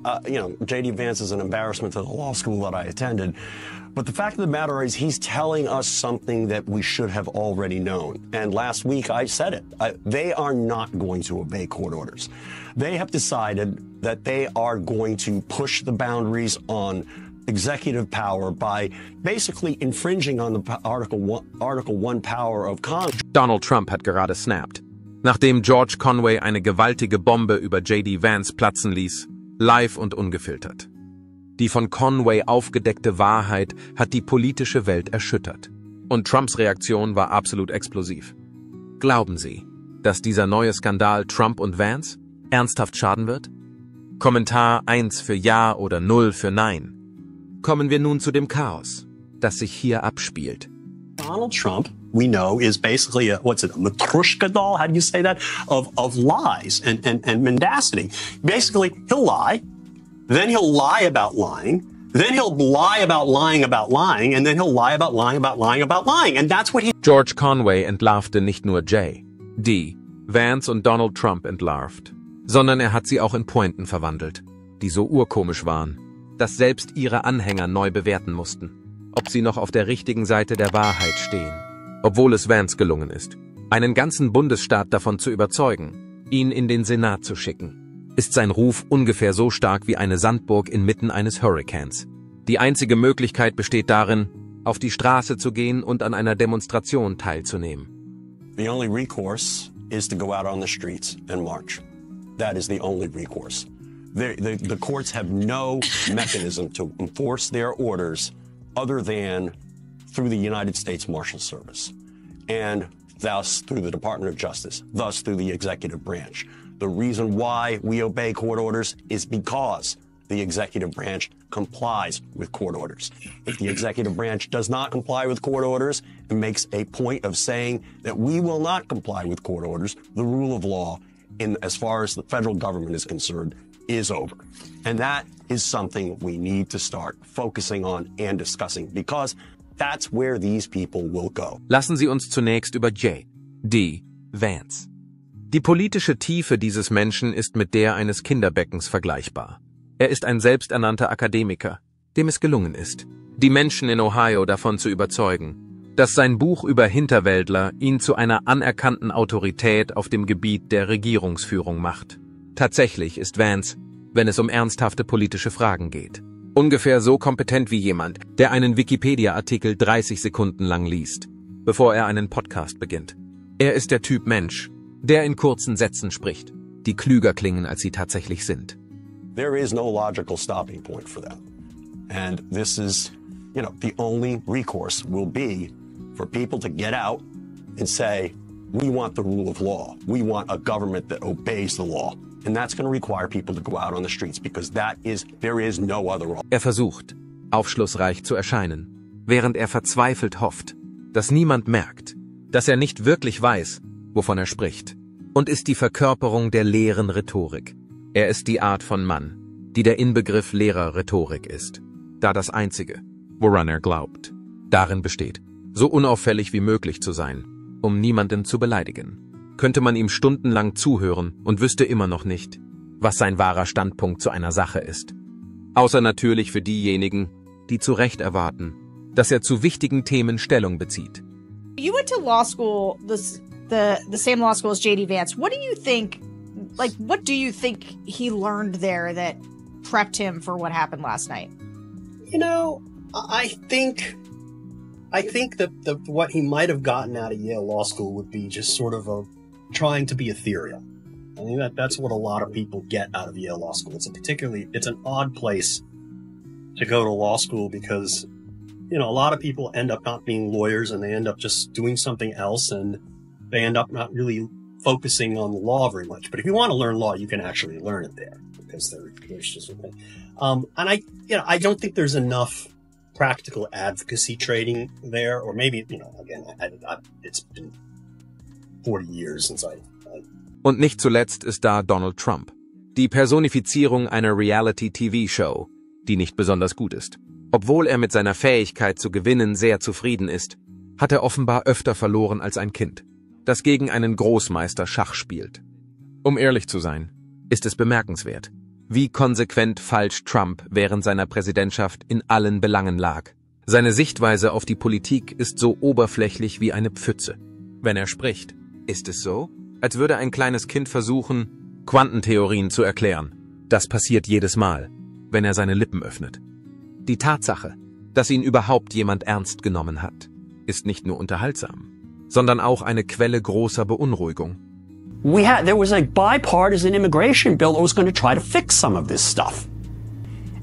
J.D. Vance is an embarrassment to the law school that I attended. But the fact of the matter is he's telling us something that we should have already known. And last week I said it. They are not going to obey court orders. They have decided that they are going to push the boundaries on executive power by basically infringing on the Article 1 power of Congress. Donald Trump hat gerade snapped. Nachdem George Conway eine gewaltige Bombe über J.D. Vance platzen ließ, live und ungefiltert. Die von Conway aufgedeckte Wahrheit hat die politische Welt erschüttert. Und Trumps Reaktion war absolut explosiv. Glauben Sie, dass dieser neue Skandal Trump und Vance ernsthaft schaden wird? Kommentar 1 für Ja oder 0 für Nein. Kommen wir nun zu dem Chaos, das sich hier abspielt. Donald Trump, we know, is basically a Matryoshka doll? How do you say that? Of lies and mendacity. Basically, he'll lie, then he'll lie about lying, then he'll lie about lying about lying, and then he'll lie about lying about lying about lying. And that's what he... George Conway entlarvte nicht nur J, D, Vance und Donald Trump entlarvt, sondern er hat sie auch in Pointen verwandelt, die so urkomisch waren, dass selbst ihre Anhänger neu bewerten mussten, ob sie noch auf der richtigen Seite der Wahrheit stehen. Obwohl es Vance gelungen ist, einen ganzen Bundesstaat davon zu überzeugen, ihn in den Senat zu schicken, ist sein Ruf ungefähr so stark wie eine Sandburg inmitten eines Hurrikans. Die einzige Möglichkeit besteht darin, auf die Straße zu gehen und an einer Demonstration teilzunehmen. The only recourse is to go out on the streets and march. That is the only recourse. The courts have no mechanism to enforce their orders other than through the United States Marshal Service, and thus through the Department of Justice, thus through the executive branch. The reason why we obey court orders is because the executive branch complies with court orders. If the executive branch does not comply with court orders and makes a point of saying that we will not comply with court orders, the rule of law, as far as the federal government is concerned, is over. And that is something we need to start focusing on and discussing, because that's where these people will go. Lassen Sie uns zunächst über J. D. Vance. Die politische Tiefe dieses Menschen ist mit der eines Kinderbeckens vergleichbar. Er ist ein selbsternannter Akademiker, dem es gelungen ist, die Menschen in Ohio davon zu überzeugen, dass sein Buch über Hinterwäldler ihn zu einer anerkannten Autorität auf dem Gebiet der Regierungsführung macht. Tatsächlich ist Vance, wenn es um ernsthafte politische Fragen geht, ungefähr so kompetent wie jemand, der einen Wikipedia-Artikel 30 Sekunden lang liest, bevor er einen Podcast beginnt. Er ist der Typ Mensch, der in kurzen Sätzen spricht, die klüger klingen, als sie tatsächlich sind. There is no logical stopping point for them. And this is, the only recourse will be for people to get out and say, we want the rule of law. We want a government that obeys the law. And that's going to require people to go out on the streets, because there is no other option. Er versucht, aufschlussreich zu erscheinen, während er verzweifelt hofft, dass niemand merkt, dass er nicht wirklich weiß, wovon er spricht, und ist die Verkörperung der leeren Rhetorik. Er ist die Art von Mann, die der Inbegriff leerer Rhetorik ist, da das Einzige, woran er glaubt, darin besteht, so unauffällig wie möglich zu sein, um niemanden zu beleidigen. Könnte man ihm stundenlang zuhören und wüsste immer noch nicht, was sein wahrer Standpunkt zu einer Sache ist. Außer natürlich für diejenigen, die zu Recht erwarten, dass er zu wichtigen Themen Stellung bezieht. You went to law school, the same law school as J.D. Vance. What do you think he learned there that prepped him for what happened last night? I think that what he might have gotten out of Yale Law School would be just sort of trying to be ethereal. I think that's what a lot of people get out of Yale Law School. It's an odd place to go to law school because, a lot of people end up not being lawyers and they end up just doing something else, and they end up not really focusing on the law very much. But if you want to learn law, you can actually learn it there, because there's just a thing. And I don't think there's enough practical advocacy training there, or maybe, again, it's been 40 years since I... Und nicht zuletzt ist da Donald Trump, die Personifizierung einer Reality-TV-Show, die nicht besonders gut ist. Obwohl er mit seiner Fähigkeit zu gewinnen sehr zufrieden ist, hat er offenbar öfter verloren als ein Kind, das gegen einen Großmeister Schach spielt. Um ehrlich zu sein, ist es bemerkenswert, wie konsequent falsch Trump während seiner Präsidentschaft in allen Belangen lag. Seine Sichtweise auf die Politik ist so oberflächlich wie eine Pfütze. Wenn er spricht, ist es so, als würde ein kleines Kind versuchen, Quantentheorien zu erklären. Das passiert jedes Mal, wenn er seine Lippen öffnet. Die Tatsache, dass ihn überhaupt jemand ernst genommen hat, ist nicht nur unterhaltsam, sondern auch eine Quelle großer Beunruhigung. There was a bipartisan immigration bill that was going to try to fix some of this stuff.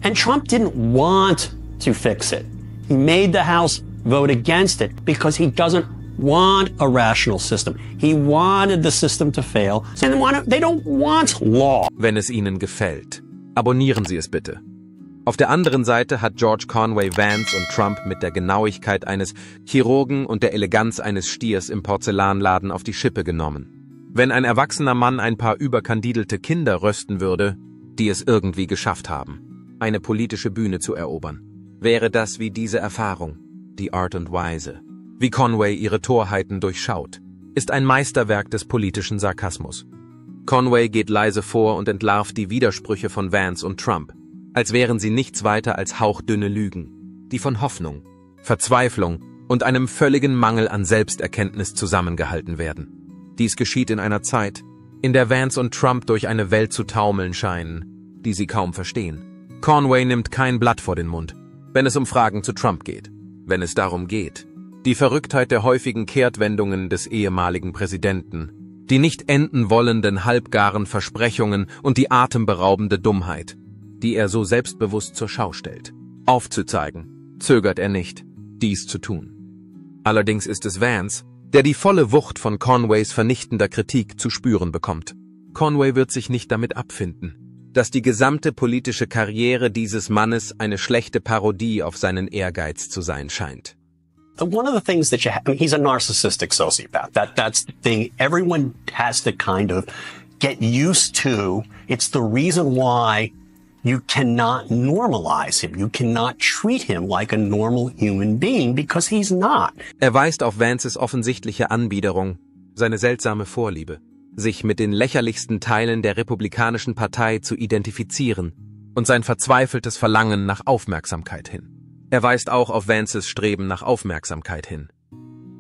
And Trump didn't want to fix it. He made the House vote against it because he doesn't want a rational system. He wanted the system to fail. And they don't want law. Wenn es Ihnen gefällt, abonnieren Sie es bitte. Auf der anderen Seite hat George Conway Vance und Trump mit der Genauigkeit eines Chirurgen und der Eleganz eines Stiers im Porzellanladen auf die Schippe genommen. Wenn ein erwachsener Mann ein paar überkandidelte Kinder rösten würde, die es irgendwie geschafft haben, eine politische Bühne zu erobern, wäre das wie diese Erfahrung, die Art und Weise, wie Conway ihre Torheiten durchschaut, ist ein Meisterwerk des politischen Sarkasmus. Conway geht leise vor und entlarvt die Widersprüche von Vance und Trump, als wären sie nichts weiter als hauchdünne Lügen, die von Hoffnung, Verzweiflung und einem völligen Mangel an Selbsterkenntnis zusammengehalten werden. Dies geschieht in einer Zeit, in der Vance und Trump durch eine Welt zu taumeln scheinen, die sie kaum verstehen. Conway nimmt kein Blatt vor den Mund, wenn es um Fragen zu Trump geht, wenn es darum geht, die Verrücktheit der häufigen Kehrtwendungen des ehemaligen Präsidenten, die nicht enden wollenden halbgaren Versprechungen und die atemberaubende Dummheit, die er so selbstbewusst zur Schau stellt, aufzuzeigen, zögert er nicht, dies zu tun. Allerdings ist es Vance, der die volle Wucht von Conways vernichtender Kritik zu spüren bekommt. Conway wird sich nicht damit abfinden, dass die gesamte politische Karriere dieses Mannes eine schlechte Parodie auf seinen Ehrgeiz zu sein scheint. One of the things that he's a narcissistic sociopath. That's the thing everyone has to kind of get used to. It's the reason why you cannot normalize him. You cannot treat him like a normal human being because he's not. Er weist auf Vances offensichtliche Anbiederung, seine seltsame Vorliebe, sich mit den lächerlichsten Teilen der Republikanischen Partei zu identifizieren und sein verzweifeltes Verlangen nach Aufmerksamkeit hin. Er weist auch auf Vances Streben nach Aufmerksamkeit hin.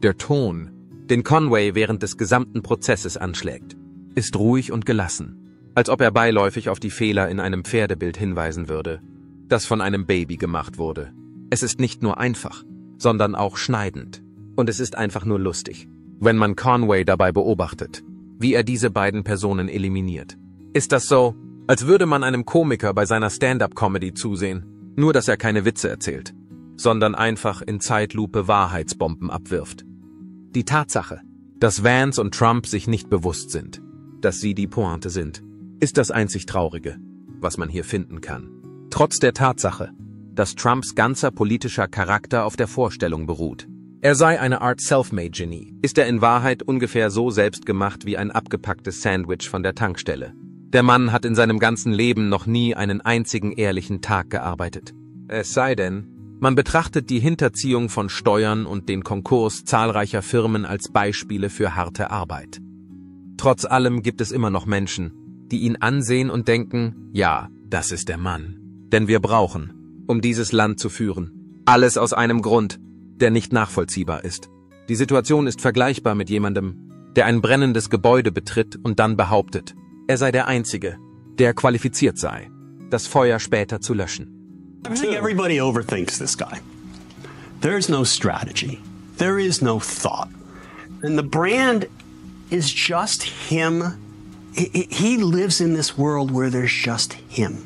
Der Ton, den Conway während des gesamten Prozesses anschlägt, ist ruhig und gelassen, als ob er beiläufig auf die Fehler in einem Pferdebild hinweisen würde, das von einem Baby gemacht wurde. Es ist nicht nur einfach, sondern auch schneidend. Und es ist einfach nur lustig, wenn man Conway dabei beobachtet, wie er diese beiden Personen eliminiert. Ist das so, als würde man einem Komiker bei seiner Stand-up-Comedy zusehen, nur dass er keine Witze erzählt, sondern einfach in Zeitlupe Wahrheitsbomben abwirft. Die Tatsache, dass Vance und Trump sich nicht bewusst sind, dass sie die Pointe sind, ist das einzig Traurige, was man hier finden kann. Trotz der Tatsache, dass Trumps ganzer politischer Charakter auf der Vorstellung beruht, er sei eine Art Selfmade-Genie, ist er in Wahrheit ungefähr so selbstgemacht wie ein abgepacktes Sandwich von der Tankstelle. Der Mann hat in seinem ganzen Leben noch nie einen einzigen ehrlichen Tag gearbeitet. Es sei denn, man betrachtet die Hinterziehung von Steuern und den Konkurs zahlreicher Firmen als Beispiele für harte Arbeit. Trotz allem gibt es immer noch Menschen, die ihn ansehen und denken, ja, das ist der Mann. Denn wir brauchen, um dieses Land zu führen, alles aus einem Grund, der nicht nachvollziehbar ist. Die Situation ist vergleichbar mit jemandem, der ein brennendes Gebäude betritt und dann behauptet, er sei der Einzige, der qualifiziert sei, das Feuer später zu löschen. I think everybody overthinks this guy. There's no strategy. There is no thought. And the brand is just him. He lives in this world where there's just him.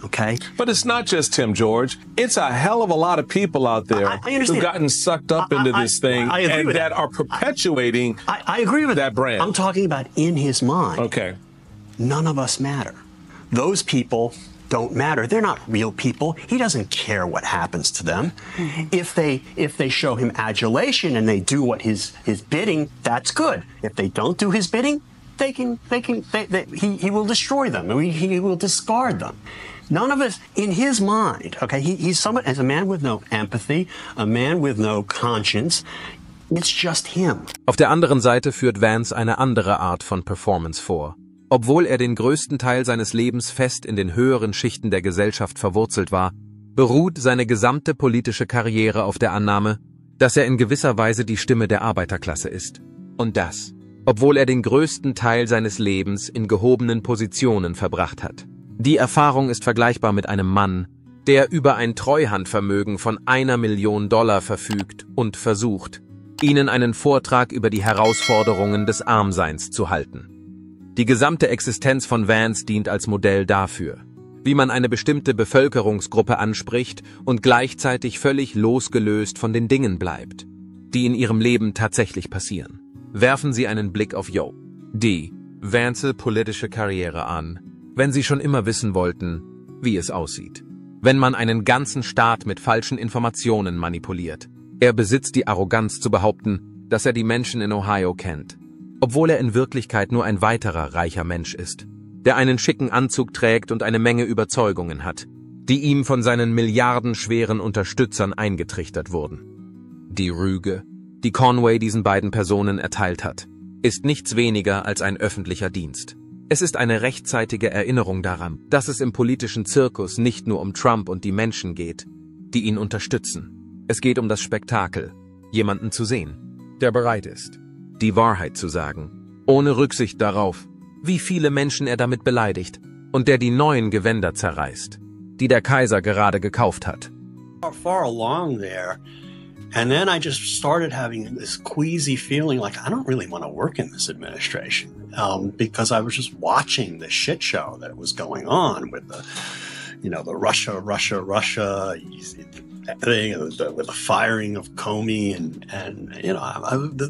Okay? But it's not just him, George. It's a hell of a lot of people out there who've gotten sucked up into this thing and that are perpetuating I agree with that brand. I'm talking about in his mind. Okay. None of us matter. Those people don't matter. They're not real people. He doesn't care what happens to them. If they show him adulation and they do what his bidding, that's good. If they don't do his bidding, he will destroy them. He will discard them. None of us, in his mind, okay, he's someone, as a man with no empathy, a man with no conscience, it's just him. Auf der anderen Seite führt Vance eine andere Art von Performance vor. Obwohl er den größten Teil seines Lebens fest in den höheren Schichten der Gesellschaft verwurzelt war, beruht seine gesamte politische Karriere auf der Annahme, dass er in gewisser Weise die Stimme der Arbeiterklasse ist. Und das, obwohl er den größten Teil seines Lebens in gehobenen Positionen verbracht hat. Die Erfahrung ist vergleichbar mit einem Mann, der über ein Treuhandvermögen von $1 Million verfügt und versucht, ihnen einen Vortrag über die Herausforderungen des Armseins zu halten. Die gesamte Existenz von Vance dient als Modell dafür, wie man eine bestimmte Bevölkerungsgruppe anspricht und gleichzeitig völlig losgelöst von den Dingen bleibt, die in ihrem Leben tatsächlich passieren. Werfen Sie einen Blick auf D. Vance politische Karriere an, wenn Sie schon immer wissen wollten, wie es aussieht. Wenn man einen ganzen Staat mit falschen Informationen manipuliert. Er besitzt die Arroganz zu behaupten, dass er die Menschen in Ohio kennt, obwohl er in Wirklichkeit nur ein weiterer reicher Mensch ist, der einen schicken Anzug trägt und eine Menge Überzeugungen hat, die ihm von seinen milliardenschweren Unterstützern eingetrichtert wurden. Die Rüge, die Conway diesen beiden Personen erteilt hat, ist nichts weniger als ein öffentlicher Dienst. Es ist eine rechtzeitige Erinnerung daran, dass es im politischen Zirkus nicht nur um Trump und die Menschen geht, die ihn unterstützen. Es geht um das Spektakel, jemanden zu sehen, der bereit ist, die Wahrheit zu sagen, ohne Rücksicht darauf, wie viele Menschen er damit beleidigt, und der die neuen Gewänder zerreißt, die der Kaiser gerade gekauft hat. Far along there, and then I just started having this queasy feeling like I don't really want to work in this administration, because I was just watching the shit show that was going on with the Russia thing, with the firing of Comey, and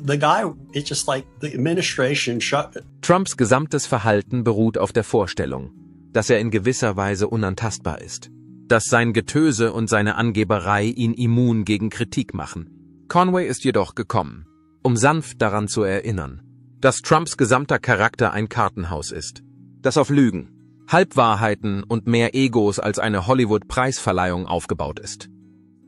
the guy, it's just like the administration shut it. Trumps gesamtes Verhalten beruht auf der Vorstellung, dass er in gewisser Weise unantastbar ist, dass sein Getöse und seine Angeberei ihn immun gegen Kritik machen. Conway ist jedoch gekommen, um sanft daran zu erinnern, dass Trumps gesamter Charakter ein Kartenhaus ist, das auf Lügen, Halbwahrheiten und mehr Egos als eine Hollywood-Preisverleihung aufgebaut ist.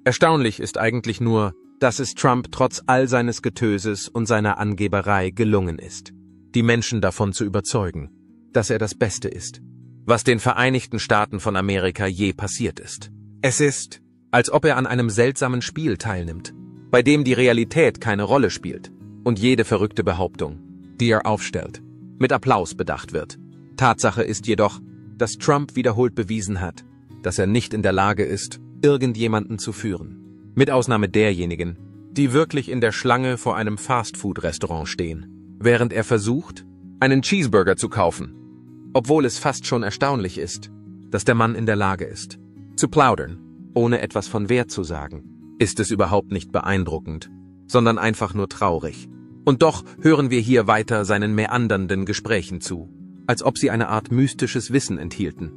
Erstaunlich ist eigentlich nur, dass es Trump trotz all seines Getöses und seiner Angeberei gelungen ist, die Menschen davon zu überzeugen, dass er das Beste ist, was den Vereinigten Staaten von Amerika je passiert ist. Es ist, als ob er an einem seltsamen Spiel teilnimmt, bei dem die Realität keine Rolle spielt und jede verrückte Behauptung, die er aufstellt, mit Applaus bedacht wird. Tatsache ist jedoch, dass Trump wiederholt bewiesen hat, dass er nicht in der Lage ist, irgendjemanden zu führen. Mit Ausnahme derjenigen, die wirklich in der Schlange vor einem Fastfood-Restaurant stehen, während er versucht, einen Cheeseburger zu kaufen, obwohl es fast schon erstaunlich ist, dass der Mann in der Lage ist, zu plaudern, ohne etwas von Wert zu sagen. Ist es überhaupt nicht beeindruckend, sondern einfach nur traurig. Und doch hören wir hier weiter seinen meandernden Gesprächen zu, als ob sie eine Art mystisches Wissen enthielten.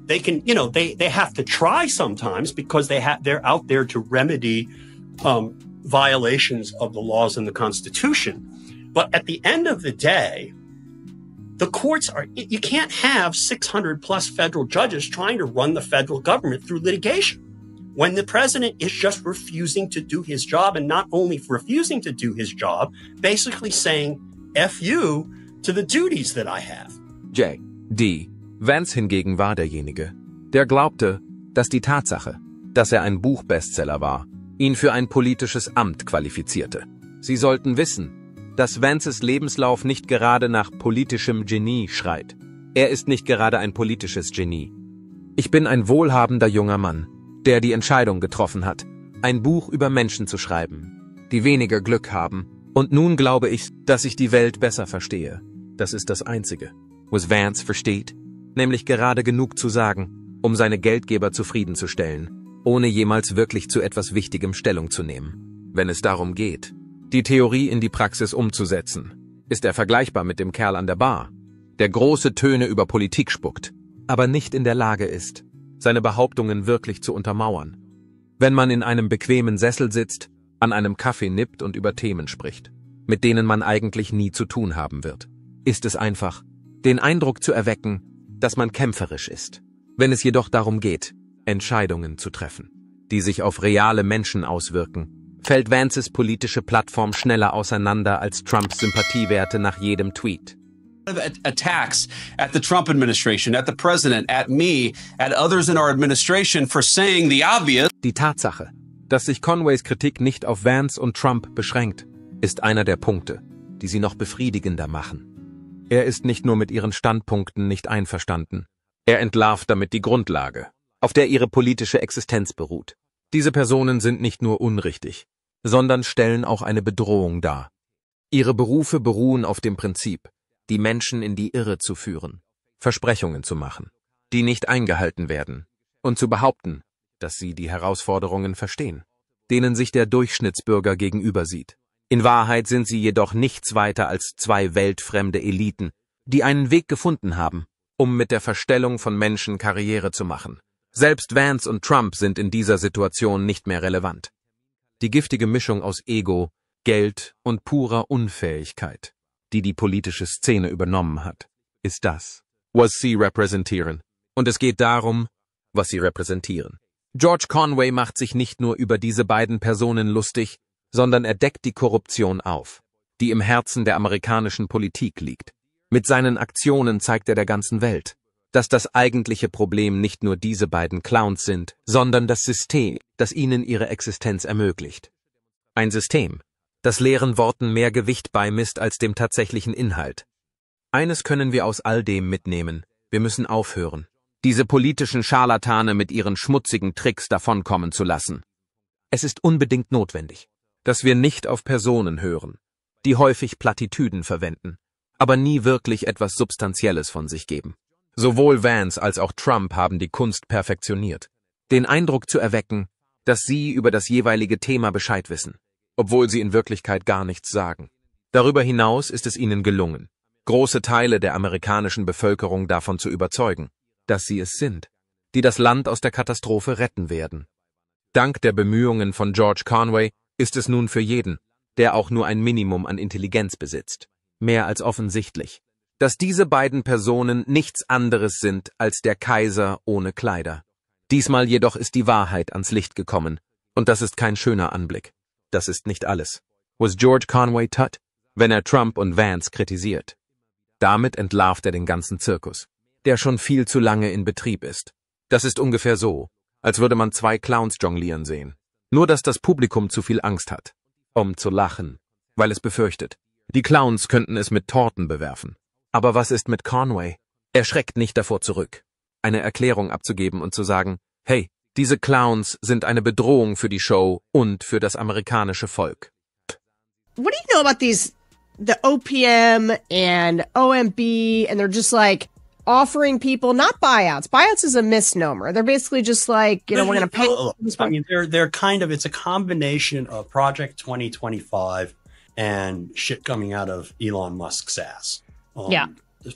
They can, they have to try sometimes because they're out there to remedy violations of the laws and the Constitution. But at the end of the day, the courts you can't have 600 plus federal judges trying to run the federal government through litigation when the president is just refusing to do his job, and not only refusing to do his job, basically saying F you to the duties that I have. D. Vance hingegen war derjenige, der glaubte, dass die Tatsache, dass er ein Buchbestseller war, ihn für ein politisches Amt qualifizierte. Sie sollten wissen, dass Vances Lebenslauf nicht gerade nach politischem Genie schreit. Er ist nicht gerade ein politisches Genie. Ich bin ein wohlhabender junger Mann, der die Entscheidung getroffen hat, ein Buch über Menschen zu schreiben, die weniger Glück haben. Und nun glaube ich, dass ich die Welt besser verstehe. Das ist das Einzige, was Vance versteht, nämlich gerade genug zu sagen, um seine Geldgeber zufriedenzustellen, ohne jemals wirklich zu etwas Wichtigem Stellung zu nehmen. Wenn es darum geht, die Theorie in die Praxis umzusetzen, ist er vergleichbar mit dem Kerl an der Bar, der große Töne über Politik spuckt, aber nicht in der Lage ist, seine Behauptungen wirklich zu untermauern. Wenn man in einem bequemen Sessel sitzt, an einem Kaffee nippt und über Themen spricht, mit denen man eigentlich nie zu tun haben wird, ist es einfach, den Eindruck zu erwecken, dass man kämpferisch ist. Wenn es jedoch darum geht, Entscheidungen zu treffen, die sich auf reale Menschen auswirken, fällt Vances politische Plattform schneller auseinander als Trumps Sympathiewerte nach jedem Tweet. attacks at the Trump administration, at the president, at me, at others in our administration for saying the obvious. Die Tatsache, dass sich Conways Kritik nicht auf Vance und Trump beschränkt, ist einer der Punkte, die sie noch befriedigender machen. Er ist nicht nur mit ihren Standpunkten nicht einverstanden. Er entlarvt damit die Grundlage, auf der ihre politische Existenz beruht. Diese Personen sind nicht nur unrichtig, sondern stellen auch eine Bedrohung dar. Ihre Berufe beruhen auf dem Prinzip, die Menschen in die Irre zu führen, Versprechungen zu machen, die nicht eingehalten werden, und zu behaupten, dass sie die Herausforderungen verstehen, denen sich der Durchschnittsbürger gegenüber sieht. In Wahrheit sind sie jedoch nichts weiter als zwei weltfremde Eliten, die einen Weg gefunden haben, um mit der Verstellung von Menschen Karriere zu machen. Selbst Vance und Trump sind in dieser Situation nicht mehr relevant. Die giftige Mischung aus Ego, Geld und purer Unfähigkeit, die die politische Szene übernommen hat, ist das, was sie repräsentieren. Und es geht darum, was sie repräsentieren. George Conway macht sich nicht nur über diese beiden Personen lustig, sondern er deckt die Korruption auf, die im Herzen der amerikanischen Politik liegt. Mit seinen Aktionen zeigt er der ganzen Welt, dass das eigentliche Problem nicht nur diese beiden Clowns sind, sondern das System, das ihnen ihre Existenz ermöglicht. Ein System, das leeren Worten mehr Gewicht beimisst als dem tatsächlichen Inhalt. Eines können wir aus all dem mitnehmen: Wir müssen aufhören, diese politischen Scharlatane mit ihren schmutzigen Tricks davonkommen zu lassen. Es ist unbedingt notwendig, dass wir nicht auf Personen hören, die häufig Plattitüden verwenden, aber nie wirklich etwas Substanzielles von sich geben. Sowohl Vance als auch Trump haben die Kunst perfektioniert, den Eindruck zu erwecken, dass sie über das jeweilige Thema Bescheid wissen, obwohl sie in Wirklichkeit gar nichts sagen. Darüber hinaus ist es ihnen gelungen, große Teile der amerikanischen Bevölkerung davon zu überzeugen, dass sie es sind, die das Land aus der Katastrophe retten werden. Dank der Bemühungen von George Conway ist es nun für jeden, der auch nur ein Minimum an Intelligenz besitzt, mehr als offensichtlich, dass diese beiden Personen nichts anderes sind als der Kaiser ohne Kleider. Diesmal jedoch ist die Wahrheit ans Licht gekommen, und das ist kein schöner Anblick. Das ist nicht alles, was George Conway tat, wenn er Trump und Vance kritisiert. Damit entlarvt er den ganzen Zirkus, der schon viel zu lange in Betrieb ist. Das ist ungefähr so, als würde man zwei Clowns jonglieren sehen. Nur dass das Publikum zu viel Angst hat, um zu lachen, weil es befürchtet, die Clowns könnten es mit Torten bewerfen. Aber was ist mit Conway? Er schreckt nicht davor zurück, eine Erklärung abzugeben und zu sagen, hey, diese Clowns sind eine Bedrohung für die Show und für das amerikanische Volk. What do you know about the OPM and OMB, and they're just like offering people, not buyouts. Buyouts is a misnomer. They're basically just like, we're going to pay. I mean, they're kind of, it's a combination of Project 2025 and shit coming out of Elon Musk's ass. Yeah.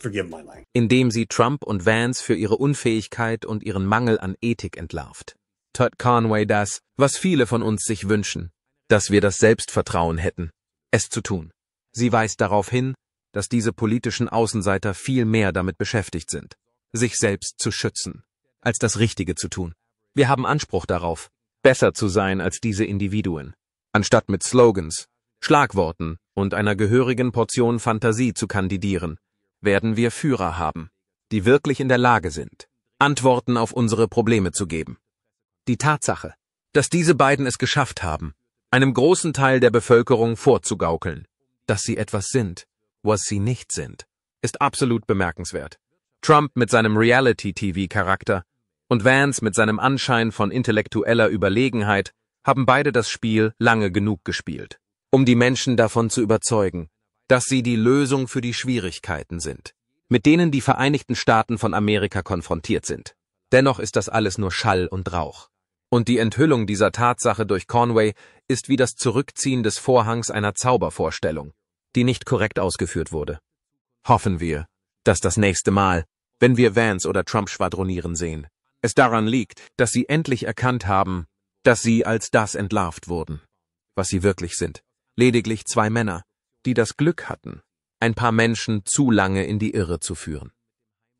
Forgive my language. Indem sie Trump und Vance für ihre Unfähigkeit und ihren Mangel an Ethik entlarvt, tat Conway das, was viele von uns sich wünschen, dass wir das Selbstvertrauen hätten, es zu tun. Sie weist darauf hin, dass diese politischen Außenseiter viel mehr damit beschäftigt sind, sich selbst zu schützen, als das Richtige zu tun. Wir haben Anspruch darauf, besser zu sein als diese Individuen, anstatt mit Slogans, Schlagworten und einer gehörigen Portion Fantasie zu kandidieren, werden wir Führer haben, die wirklich in der Lage sind, Antworten auf unsere Probleme zu geben. Die Tatsache, dass diese beiden es geschafft haben, einem großen Teil der Bevölkerung vorzugaukeln, dass sie etwas sind, was sie nicht sind, ist absolut bemerkenswert. Trump mit seinem Reality-TV-Charakter und Vance mit seinem Anschein von intellektueller Überlegenheit haben beide das Spiel lange genug gespielt, um die Menschen davon zu überzeugen, dass sie die Lösung für die Schwierigkeiten sind, mit denen die Vereinigten Staaten von Amerika konfrontiert sind. Dennoch ist das alles nur Schall und Rauch. Und die Enthüllung dieser Tatsache durch Conway ist wie das Zurückziehen des Vorhangs einer Zaubervorstellung, die nicht korrekt ausgeführt wurde. Hoffen wir, dass das nächste Mal, wenn wir Vance oder Trump schwadronieren sehen, es daran liegt, dass sie endlich erkannt haben, dass sie als das entlarvt wurden, was sie wirklich sind. Lediglich zwei Männer, die das Glück hatten, ein paar Menschen zu lange in die Irre zu führen.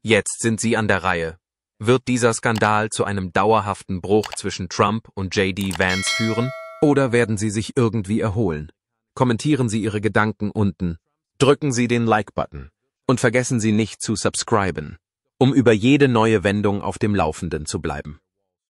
Jetzt sind sie an der Reihe. Wird dieser Skandal zu einem dauerhaften Bruch zwischen Trump und J.D. Vance führen, oder werden sie sich irgendwie erholen? Kommentieren Sie Ihre Gedanken unten, drücken Sie den Like-Button Und vergessen Sie nicht zu subscriben, um über jede neue Wendung auf dem Laufenden zu bleiben.